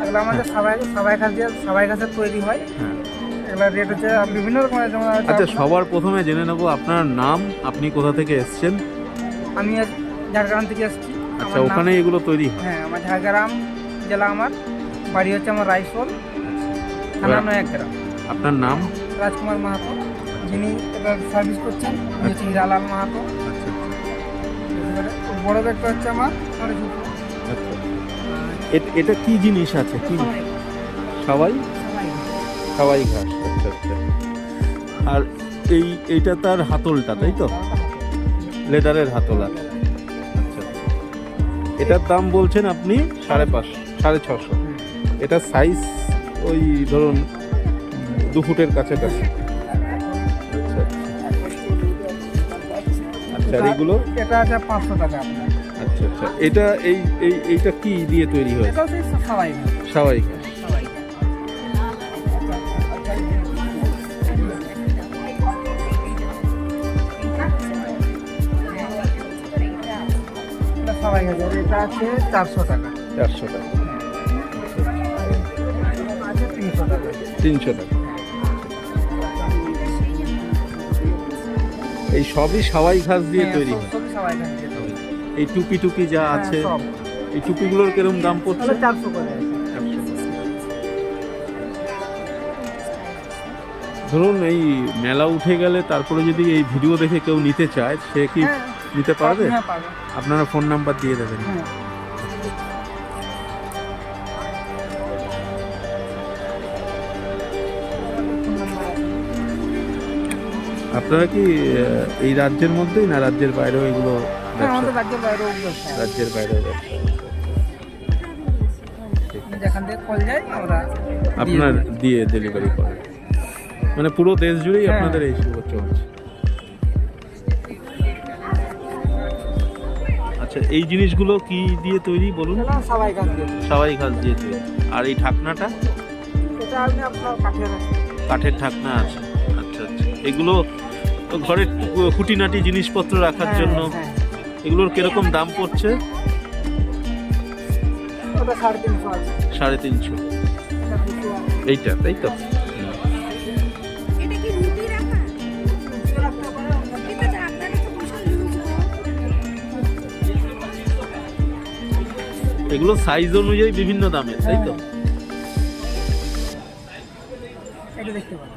এগুলো আমাদের সবাই গাছের তৈরি হয়। হ্যাঁ। এগুলো রেট হচ্ছে বিভিন্ন রকমের, যেমন আচ্ছা, সবার প্রথমে জেনে নেব আপনার নাম, আপনি কোথা থেকে এসেছেন? আমি ঝাড়গ্রাম থেকে এসেছি। আচ্ছা, ওখানে এগুলো তৈরি হয়? হ্যাঁ, আমার ঝাড়গ্রাম জেলা, আমার বাড়ি হচ্ছে আমার রাইসোল, থানা নয়াগ্রাম। আপনার নাম? রাজকুমার মাহাতো। যিনি এবার সার্ভিস করছেন উনি হচ্ছে হীরালাল মাহাতো। আচ্ছা বড় ব্যাগটা হচ্ছে আমার আচ্ছা। এটা কি জিনিস আছে? কি সবাই সবাই ঘাস? আচ্ছা আচ্ছা। আর এইটা তার হাতলটা, তাই তো? লেদারের হাতল আছে। আচ্ছা আচ্ছা। এটার দাম বলছেন আপনি 550, 650। এটা সাইজ ওই ধরুন 2 ফুটের কাছাকাছি। আচ্ছা আচ্ছা। আর এগুলো? এটা আছে 500 টাকা আপনার। আচ্ছা আচ্ছা। এইটা কি দিয়ে তৈরি হয়? এটাও সেই সবাই সবাই ঘাস। সবাই গাছ। এটা আছে 400 টাকা। 400 টাকা। আছে 300 টাকা। 300 টাকা। এই সবই সবাই ঘাস দিয়ে তৈরি হয়? সবই সবাই গাছ দিয়ে তৈরি। এই টুপি যা আছে, সব। এই টুপিগুলোর কিরকম দাম পড়ছে? 400 করে। 400 টাকা। ধরুন এই মেলা উঠে গেলে তারপরে যদি এই ভিডিও দেখে কেউ নিতে চায়, সে কি নিতে পারবে? হ্যাঁ, পারবে। আপনারা ফোন নাম্বার দিয়ে দেবেন। হ্যাঁ। আপনারা কি এই রাজ্যের মধ্যেই না রাজ্যের বাইরেও এগুলো হ্যাঁ, ব্যবসা? আমাদের রাজ্যের বাইরেও ব্যবসা। রাজ্যের বাইরেও ব্যবসা। যেখান থেকে কল যায় আমরা আপনার দিয়ে ডেলিভারি করেন, মানে পুরো দেশ জুড়েই আপনাদের এই শুভ চলছে। আচ্ছা, এই জিনিসগুলো কি দিয়ে তৈরি বলুন? সবাই গাছ দিয়ে। সবাই ঘাস দিয়ে তৈরি। আর এই ঢাকনাটা? এটা আপনি আপনার কাঠের ঢাকনা আছে। আচ্ছা আচ্ছা। এগুলো ঘরের খুঁটিনাটি জিনিসপত্র রাখার জন্য। এগুলোর কিরকম দাম পড়ছে? ওটা 350 আছে। 350। এইটা, তাই তো? এটা কি রুটি রাখা? এটা ঢাকনাটা তো বিশাল ইউজ হয়। এগুলো সাইজ অনুযায়ী বিভিন্ন দামের, তাই তো? এটা দেখতে পারেন।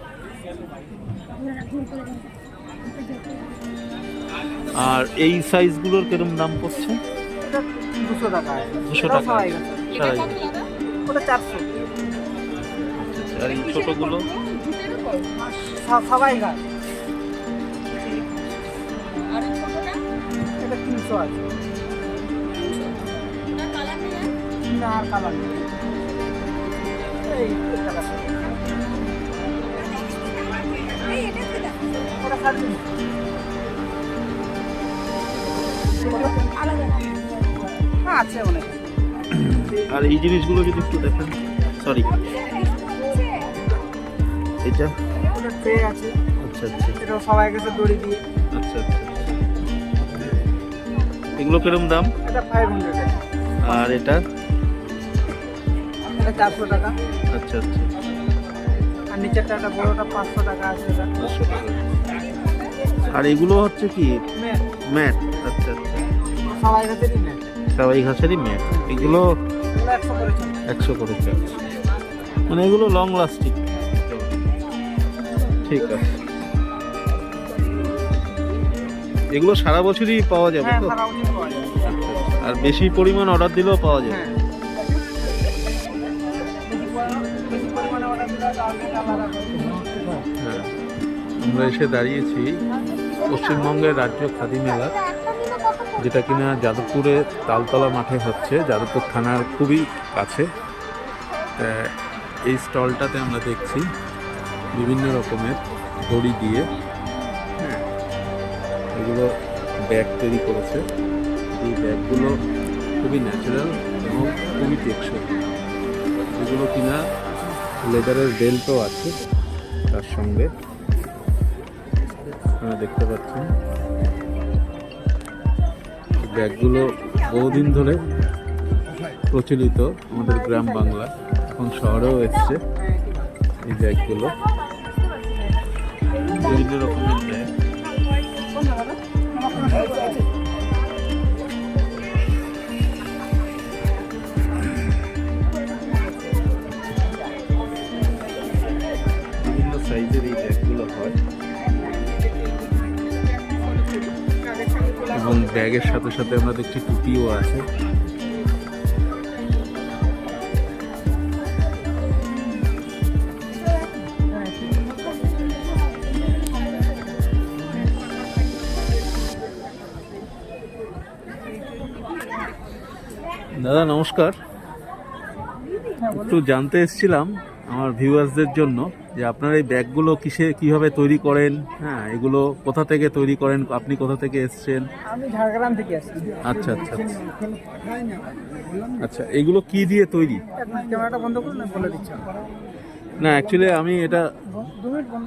আর এই সাইজগুলোর কিরকম দাম পড়ছে? এটা 200 টাকা আছে। 200 টাকা। সবাই গাছ। সবাই। ওটা 400। আর এই ছোটগুলো? সবাই গাছ। আর এই ছোটটা? এটা 300 আছে। না কালার নেই? না, আর কালার নেই। এই টাকা। এই এটা কি দাম? ওটা 350। আলাদা। হ্যাঁ, আছে অনেক। আর এই জিনিসগুলো যদি একটু দেখেন। সরি, এটা? ওটা ট্রে আছে। আচ্ছা আচ্ছা। এটা সবাই গাছের দড়ি দিয়ে। আচ্ছা আচ্ছা। এগুলো কিরকম দাম? এটা 500 টাকা। আর এটা? এটা 400 টাকা। আচ্ছা আচ্ছা। আর নিচেরটা একটা বড়টা 500 টাকা আছে। এটা 500 টাকা। আর এগুলো হচ্ছে কি? ম্যাট। ম্যাট। আচ্ছা আচ্ছা। সবাই গাছেরই ম্যাট। সবাই ঘাসেরই ম্যাট। এগুলো এগুলো 100 করে চলে। 100 করে চার্জ। মানে এগুলো লং লাস্টিং। ঠিক আছে। এগুলো সারা বছরই পাওয়া যাবে হ্যাঁ, তো? সারা বছর পাওয়া যায়। আচ্ছা আচ্ছা। আর বেশি পরিমাণ অর্ডার দিলেও পাওয়া যাবে? হ্যাঁ। বেশি পরিমাণে অর্ডার দিলে তাহলে আলাদা করে। হ্যাঁ। আমরা এসে দাঁড়িয়েছি পশ্চিমবঙ্গের রাজ্য খাদি মেলা, যেটা কিনা যাদবপুরে তালতলা মাঠে হচ্ছে, যাদবপুর থানার খুবই কাছে। এই স্টলটাতে আমরা দেখছি বিভিন্ন রকমের দড়ি দিয়ে, হ্যাঁ, এগুলো ব্যাগ তৈরি করেছে। এই ব্যাগগুলো খুবই ন্যাচারাল এবং খুবই টেকসই। এগুলো কিনা লেদারের বেল্টও আছে তার সঙ্গে, আপনারা দেখতে পাচ্ছেন। ব্যাগগুলো বহুদিন ধরে প্রচলিত আমাদের গ্রাম বাংলা। এখন শহরেও এসছে এই ব্যাগগুলো, বিভিন্ন রকমের ব্যাগ। বিভিন্ন সাইজের এই ব্যাগগুলো হয় এবং ব্যাগের সাথে সাথে আমরা দেখছি টুপিও আছে। দাদা নমস্কার, একটু জানতে এসেছিলাম আমার ভিউয়ার্সদের জন্য যে আপনার এই ব্যাগগুলো কিভাবে তৈরি করেন, হ্যাঁ এগুলো কোথা থেকে তৈরি করেন, আপনি কোথা থেকে এসেছেন? আমি ঝাড়গ্রাম থেকে আসছি। আচ্ছা আচ্ছা আচ্ছা আচ্ছা, এগুলো কি দিয়ে তৈরি? ক্যামেরাটা বন্ধ করুন, বলে দিচ্ছি। না অ্যাকচুয়ালি আমি এটা 2 মিনিট বন্ধ